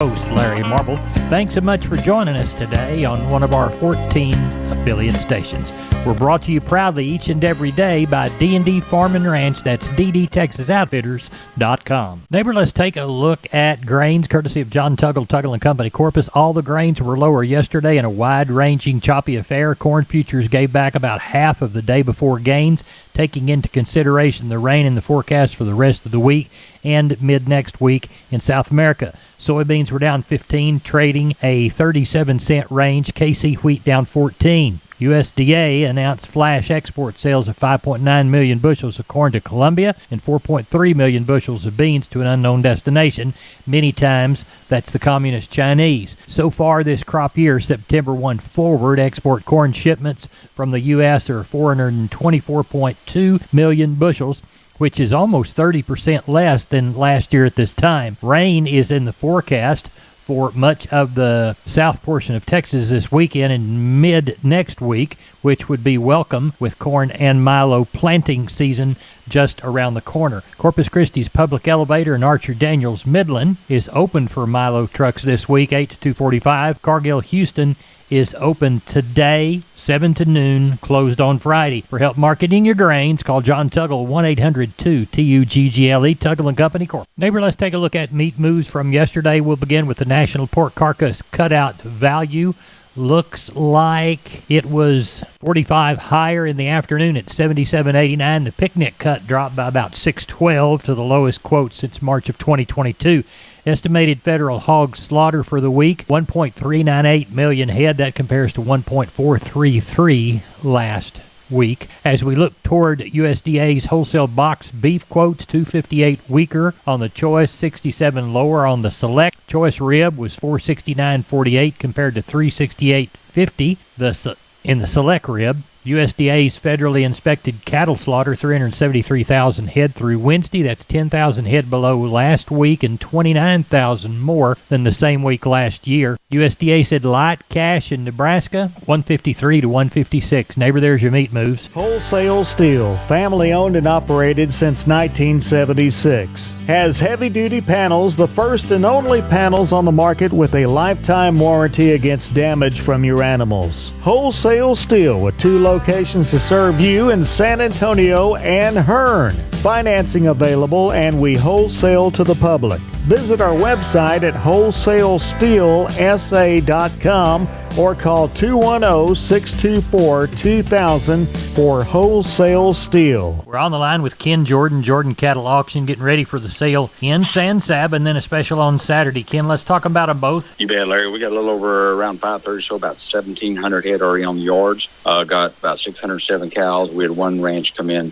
Host Larry Marble. Thanks so much for joining us today on one of our 14 affiliate stations. We're brought to you proudly each and every day by D&D Farm and Ranch. That's ddtexasoutfitters.com. Neighbor, let's take a look at grains courtesy of John Tuggle & Company, Corpus. All the grains were lower yesterday in a wide-ranging choppy affair. Corn futures gave back about half of the day before gains, taking into consideration the rain in the forecast for the rest of the week and mid-next week in South America. Soybeans were down 15, trading a 37-cent range. KC wheat down 14. USDA announced flash export sales of 5.9 million bushels of corn to Colombia and 4.3 million bushels of beans to an unknown destination. Many times, that's the communist Chinese. So far this crop year, September 1 forward, export corn shipments from the U.S. are 424.2 million bushels, which is almost 30% less than last year at this time. Rain is in the forecast for much of the south portion of Texas this weekend and mid next week, which would be welcome with corn and milo planting season just around the corner. Corpus Christi's Public Elevator in Archer Daniels Midland is open for milo trucks this week, 8 to 2:45. Cargill Houston is open today, 7 to noon, closed on Friday. For help marketing your grains, call John Tuggle, 1-800-2-TUGGLE, Tuggle & Company Corp. Neighbor, let's take a look at meat moves from yesterday. We'll begin with the National Pork Carcass Cutout Value. Looks like it was 45 higher in the afternoon at 77.89. The picnic cut dropped by about 6.12 to the lowest quote since March of 2022. Estimated federal hog slaughter for the week, 1.398 million head. That compares to 1.433 last week. As we look toward USDA's wholesale box beef quotes, 258 weaker on the choice, 67 lower on the select. Choice rib was 469.48 compared to 368.50 in the select rib. USDA's federally inspected cattle slaughter, 373,000 head through Wednesday. That's 10,000 head below last week and 29,000 more than the same week last year. USDA said light cash in Nebraska, 153 to 156. Neighbor, there's your meat moves. Wholesale Steel, family owned and operated since 1976. Has heavy-duty panels, the first and only panels on the market with a lifetime warranty against damage from your animals. Wholesale Steel with 2 locations to serve you in San Antonio and Hearn. Financing available, and we wholesale to the public. Visit our website at wholesalesteelsa.com or call 210-624-2000 for Wholesale Steel. We're on the line with Ken Jordan Cattle Auction, getting ready for the sale in San Sab and then a special on Saturday. Ken, let's talk about them both. You bet, Larry. We got a little over around 530, so about 1,700 head already on the yards. Got about 607 cows. We had one ranch come in.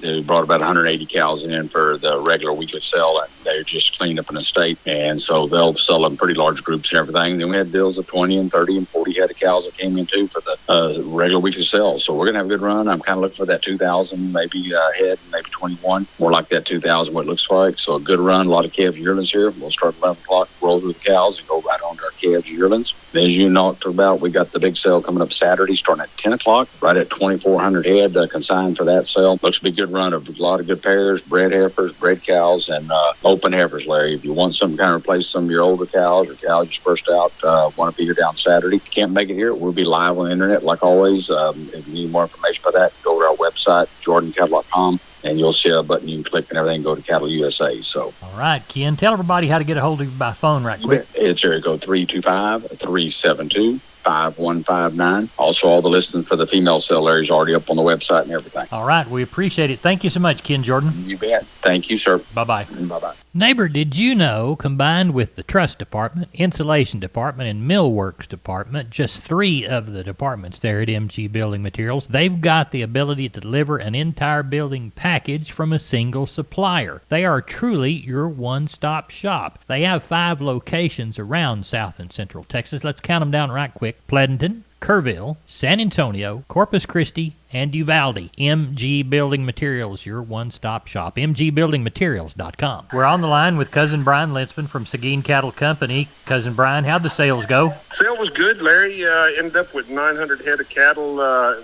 They brought about 180 cows in for the regular weekly sale, and they're just cleaning up an estate, and so they'll sell in pretty large groups and everything. Then we had deals of 20 and 30 and 40 head of cows that came in too for the regular weekly sale. So we're going to have a good run. I'm kind of looking for that 2,000 maybe head, maybe 21, more like that 2,000 what it looks like. So a good run, a lot of calves yearlings here. We'll start at 11 o'clock, roll through the cows, and go right on to our calves yearlings. As you talked about, we got the big sale coming up Saturday starting at 10 o'clock, right at 2,400 head consigned for that sale. Looks to be a good run of a lot of good pairs, bred heifers, bred cows, and open heifers, Larry. If you want something to kind of replace some of your older cows or cows just burst out, want to be here down Saturday, can't make it here, we'll be live on the internet like always. If you need more information about that, go to our website, jordancattle.com, and you'll see a button you can click and everything, go to Cattle USA. So, all right, Ken, tell everybody how to get a hold of you by phone right quick. It's area code 325-372. 5159. Also, all the listings for the female sale areas already up on the website and everything. All right, we appreciate it. Thank you so much, Ken Jordan. You bet. Thank you, sir. Bye-bye. Bye-bye. Neighbor, did you know, combined with the truss department, insulation department, and millworks department, just 3 of the departments there at MG Building Materials, they've got the ability to deliver an entire building package from a single supplier. They are truly your one-stop shop. They have 5 locations around South and Central Texas. Let's count them down right quick. Pleasanton, Kerrville, San Antonio, Corpus Christi, and Uvalde. MG Building Materials, your one-stop shop. MGBuildingMaterials.com. We're on the line with Cousin Brian Linsman from Seguin Cattle Company. Cousin Brian, how'd the sales go? Sale was good, Larry. Ended up with 900 head of cattle.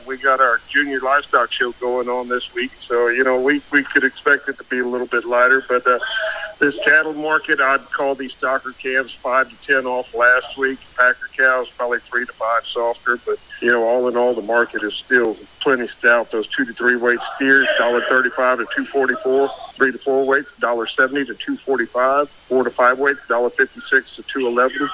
We got our junior livestock show going on this week, so, we could expect it to be a little bit lighter, but This cattle market, I'd call these stocker calves 5 to 10 off last week. Packer cows probably 3 to 5 softer, but all in all, the market is still plenty stout. Those 2 to 3 weight steers, $1.35 to $2.44. 3 to 4 weights, $1.70 to $2.45. 4 to 5 weights, $1.56 to $2.11.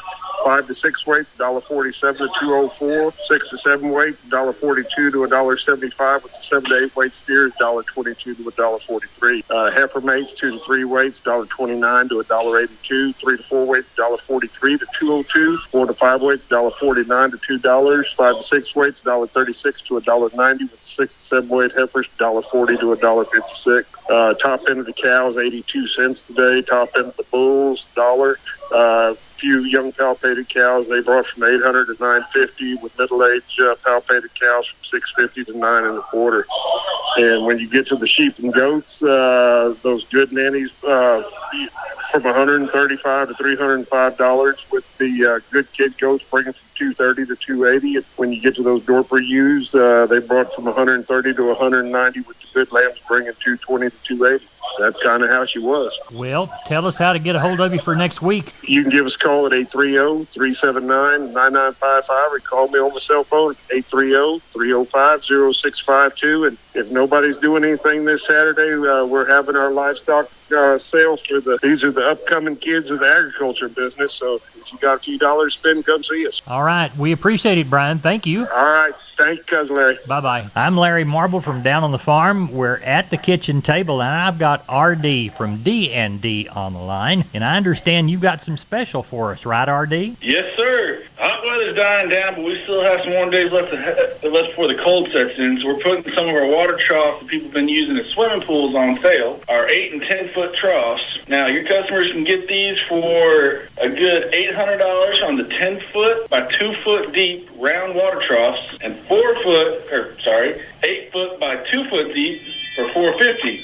5 to 6 weights, $1.47 to $2.04. 6 to 7 weights, $1.42 to $1.75. With the 7 to 8 weight steers, $1.22 to $1.43. Heifer mates, 2 to 3 weights, $1.29 to $1.82. 3 to 4 weights, $1.43 to $2.02. 4 to 5 weights, $1.49 to $2. 5 to 6 weights, $1.36 to $1.90. With the 6 to 7 weight heifers, $1.40 to $1.56. Top end of the cows, 82 cents today. Top end of the bulls, $1. Few young palpated cows they brought from 800 to 950, with middle-aged palpated cows from 650 to 9 1/4. And when you get to the sheep and goats, those good nannies from $135 to $305, with the good kid goats bringing from $230 to $280. And when you get to those Dorper ewes, they brought from $130 to $190, with the good lambs bringing $220 to $280. That's kind of how she was. Well, tell us how to get a hold of you for next week. You can give us a call at 830-379-9955, or call me on my cell phone, 830-305-0652. And if nobody's doing anything this Saturday, we're having our livestock sales for these are the upcoming kids of the agriculture business. So if you got a few dollars to spend, come see us. All right. We appreciate it, Brian. Thank you. All right. Thank you, Cousin Larry. Bye-bye. I'm Larry Marble from Down on the Farm. We're at the kitchen table, and I've got RD from D&D on the line. And I understand you've got some special for us, right, RD? Yes, sir. Hot weather's dying down, but we still have some more days left before the cold sets in. So we're putting some of our water troughs that people have been using as swimming pools on sale, our 8 and 10-foot troughs. Now, your customers can get these for a good $800 on the 10-foot by 2-foot deep round water troughs, and 8-foot by 2-foot deep for $450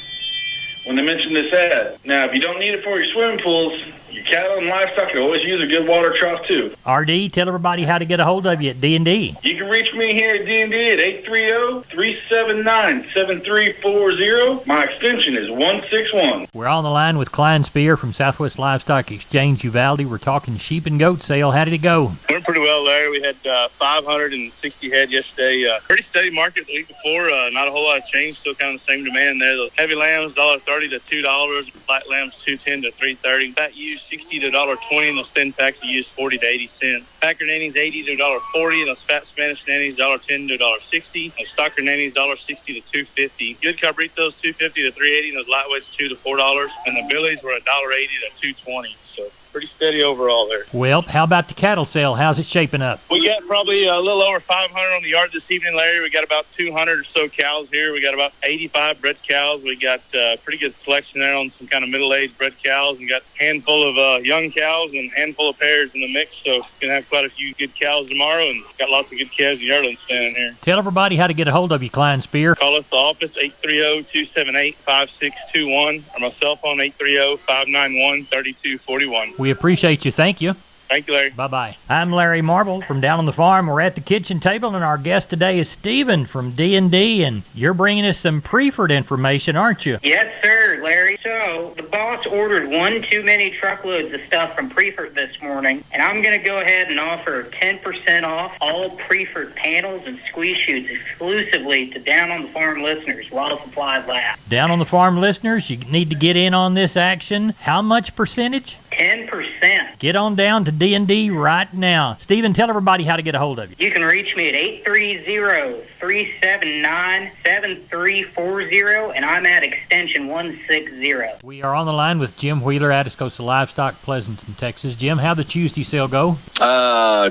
when they mention this ad. Now, if you don't need it for your swimming pools, your cattle and livestock can always use a good water trough too. RD, tell everybody how to get a hold of you at D&D. You can reach me here at D&D at 830-379-7340. My extension is 161. We're on the line with Klein Spear from Southwest Livestock Exchange Uvalde. We're talking sheep and goat sale. How did it go? Went pretty well, Larry. We had 560 head yesterday. Pretty steady market the week before. Not a whole lot of change. Still kind of the same demand there. The heavy lambs, $1.30 to $2. Flat lambs, $2.10 to $3.30. Fat ewes, $60 to $1.20, and those thin packs of ewes, 40 to 80 cents. Packer nannies, $80 to $1.40, and those fat Spanish nannies, $1.10 to $1.60. Those stocker nannies, $1.60 to $2.50. Good cabritos, $2.50 to $3.80, and those lightweights, $2 to $4. And the billies were $1.80 to $2.20. So pretty steady overall there. Well, how about the cattle sale? How's it shaping up? We got probably a little over 500 on the yard this evening, Larry. We got about 200 or so cows here. We got about 85 bred cows. We got pretty good selection there on some kind of middle-aged bred cows, and got a handful of young cows and a handful of pairs in the mix. So we're going to have quite a few good cows tomorrow, and got lots of good calves and yearlings standing here. Tell everybody how to get a hold of you, Klein Spear. Call us the office, 830-278-5621, or my cell phone, 830-591-3241. We appreciate you. Thank you. Thank you, Larry. Bye-bye. I'm Larry Marble from Down on the Farm. We're at the kitchen table, and our guest today is Stephen from D&D, and you're bringing us some Preferred information, aren't you? Yes, sir, Larry. So the boss ordered one too many truckloads of stuff from Preferred this morning, and I'm going to go ahead and offer 10% off all Preferred panels and squeeze chutes exclusively to Down on the Farm listeners while supplies last. Down on the Farm listeners, you need to get in on this action. How much percentage? 10%. Get on down to D&D right now. Stephen, tell everybody how to get a hold of you. You can reach me at 830-379-7340, and I'm at extension 160. We are on the line with Jim Wheeler, Atascosa Livestock, Pleasanton, Texas. Jim, how'd the Tuesday sale go?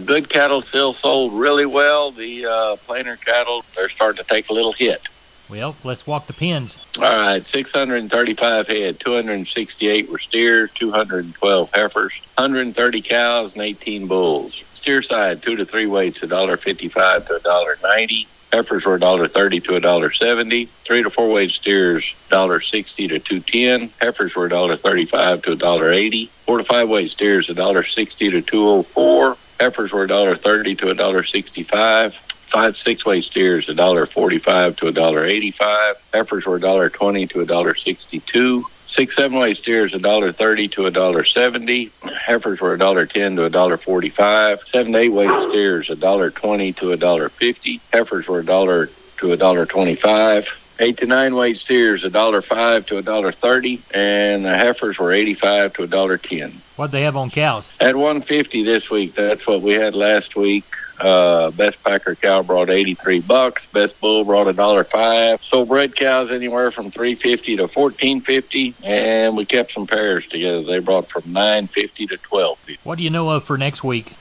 Good cattle still sold really well. The plainer cattle, they're starting to take a little hit. Well, let's walk the pins. All right, 635 head, 268 were steers, 212 heifers, 130 cows, and 18 bulls. Steer side, 2 to 3 weights, $1.55 to $1.90. Heifers were $1.30 to $1.70. 3 to 4 weight steers, $1.60 to $2.10. Heifers were $1.35 to $1.80. 4 to 5 weight steers, $1.60 to $2.04. Heifers were $1.30 to $1.65. 5 6-weight steers, $1.45 to $1.85. Heifers were $1.20 to $1.62. 6 7-weight steers $1.30 to $1.70. Heifers were $1.10 to $1.45. 7 to 8-weight steers $1.20 to $1.50. Heifers were $1 to $1.25. 8 to 9-weight steers $1.05 to $1.30, and the heifers were $85 to $1.10. What'd they have on cows? At $150 this week. That's what we had last week. Best packer cow brought $83. Best bull brought $1.05. Sold bred cows anywhere from $350 to $14.50, and we kept some pairs together. They brought from $9.50 to $12.50. What do you know of for next week?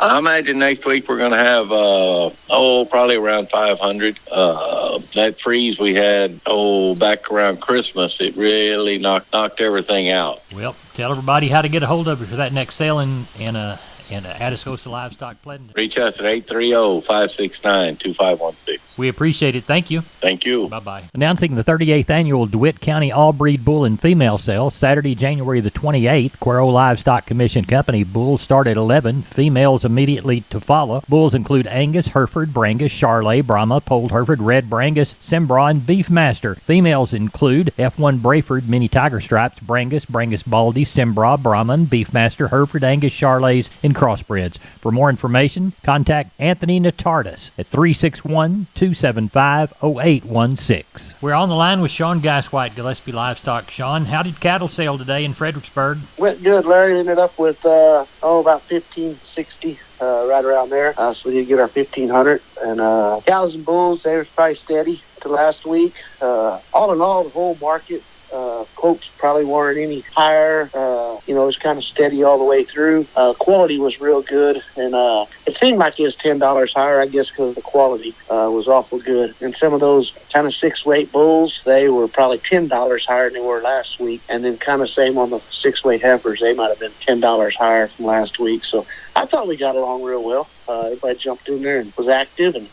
I imagine next week we're going to have, probably around 500. That freeze we had, back around Christmas, it really knocked everything out. Well, tell everybody how to get a hold of you for that next sale in Atascosa Livestock Pleasant. Reach us at 830-569-2516. We appreciate it. Thank you. Thank you. Bye-bye. Announcing the 38th Annual DeWitt County All-Breed Bull and Female Sale, Saturday, January the 28th. Cuero Livestock Commission Company. Bulls start at 11. Females immediately to follow. Bulls include Angus, Hereford, Brangus, Charolais, Brahma, Polled Hereford, Red Brangus, Cimbra, and Beefmaster. Females include F1 Brayford, Mini Tiger Stripes, Brangus, Brangus Baldy, Cimbra, Brahman, Beefmaster, Hereford, Angus, Charolais, and crossbreds. For more information, contact Anthony Natardis at 361-275-0816. We're on the line with Sean Geiswhite, Gillespie Livestock. Sean, how did cattle sale today in Fredericksburg? Went good, Larry. Ended up with, about 1560, right around there. So we did get our 1500. And cows and bulls, they were probably steady to last week. All in all, the whole market, quotes probably weren't any higher. It was kind of steady all the way through. Quality was real good, and it seemed like it was $10 higher, I guess, because the quality was awful good. And some of those kind of 6-weight bulls, they were probably $10 higher than they were last week. And then kind of same on the 6-weight heifers, they might have been $10 higher from last week. So I thought we got along real well. Everybody jumped in there and was active and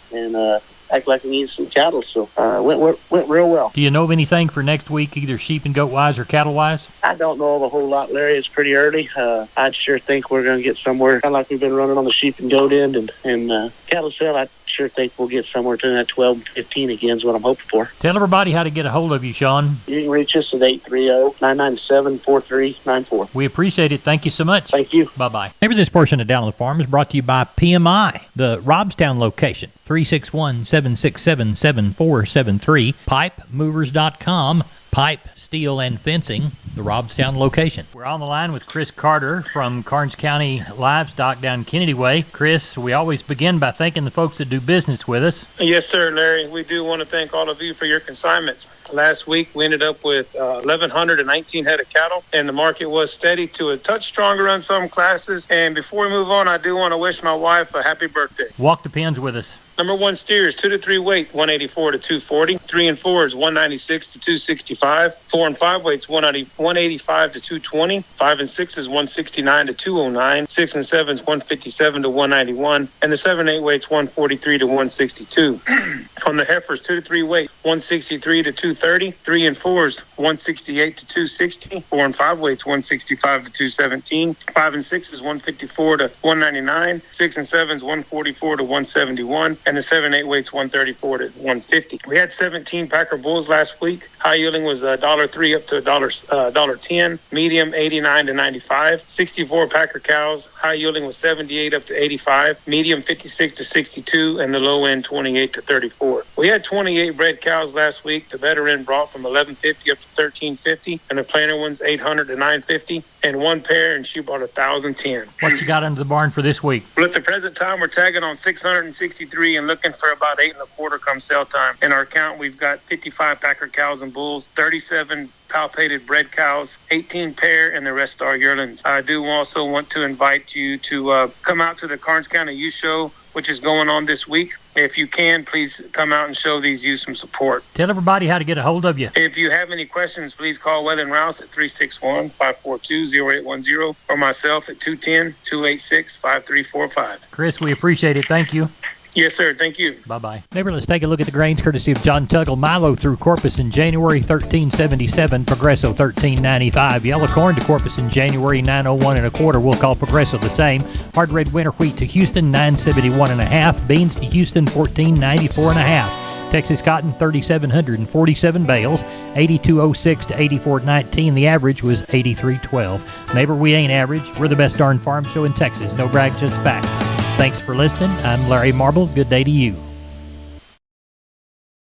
act like we needed some cattle, so went real well. Do you know of anything for next week, either sheep and goat wise or cattle wise? I don't know a whole lot, Larry. It's pretty early. I'd sure think we're going to get somewhere, kind of like we've been running on the sheep and goat end, and cattle sale. I sure think we'll get somewhere between that 12 and 15 again is what I'm hoping for. Tell everybody how to get a hold of you, Sean. You can reach us at 830-997-4394. We appreciate it. Thank you so much. Thank you. Bye-bye. Maybe this portion of Down on the Farm is brought to you by PMI, the Robstown location, 361-767-7473, pipemovers.com, pipe, steel, and fencing, the Robstown location. We're on the line with Chris Carter from Karnes County Livestock down Kennedy Way. Chris, we always begin by thanking the folks that do business with us. Yes, sir, Larry. We do want to thank all of you for your consignments. Last week, we ended up with 1,119 head of cattle, and the market was steady to a touch stronger on some classes. And before we move on, I do want to wish my wife a happy birthday. Walk the pens with us. Number 1 steers, 2 to 3 weight, 184 to 240. 3 and 4 is 196 to 265. 4 and 5 weights, 185 to 220. 5 and 6 is 169 to 209. 6 and 7 is 157 to 191. And the 7 and 8 weights, 143 to 162. On the heifers, 2 to 3 weight, 163 to 230. 3 and 4 is 168 to 260. 4 and 5 weights, 165 to 217. 5 and 6 is 154 to 199. 6 and 7 is 144 to 171. And the 7-8 weights 134 to 150. We had 17 Packer bulls last week. High yielding was $1.03 up to $1.10. Medium 89 to 95. 64 Packer cows. High yielding was 78 up to 85. Medium 56 to 62, and the low end 28 to 34. We had 28 bred cows last week. The better end brought from 1150 up to 1350, and the planter ones 800 to 950. And one pair, and she bought 1,010. What you got under the barn for this week? Well, at the present time, we're tagging on 663 and looking for about 8 1/4 come sale time. In our count, we've got 55 Packer cows and bulls, 37 palpated bred cows, 18 pair, and the rest are yearlings. I do also want to invite you to come out to the Karnes County Youth Show, which is going on this week. If you can, please come out and show these youth some support. Tell everybody how to get a hold of you. If you have any questions, please call Weather and Rouse at 361-542-0810 or myself at 210-286-5345. Chris, we appreciate it. Thank you. Yes, sir. Thank you. Bye-bye. Neighbor, let's take a look at the grains courtesy of John Tuggle. Milo through Corpus in January, $13.77. Progresso, $13.95. Yellow corn to Corpus in January, $9.01 1/4. We'll call Progresso the same. Hard red winter wheat to Houston, $9.71 1/2. Beans to Houston, $14.94 1/2. Texas cotton, 3,747 bales, 82.06 to 84.19. The average was 83.12. Neighbor, we ain't average. We're the best darn farm show in Texas. No brag, just fact. Thanks for listening. I'm Larry Marble. Good day to you.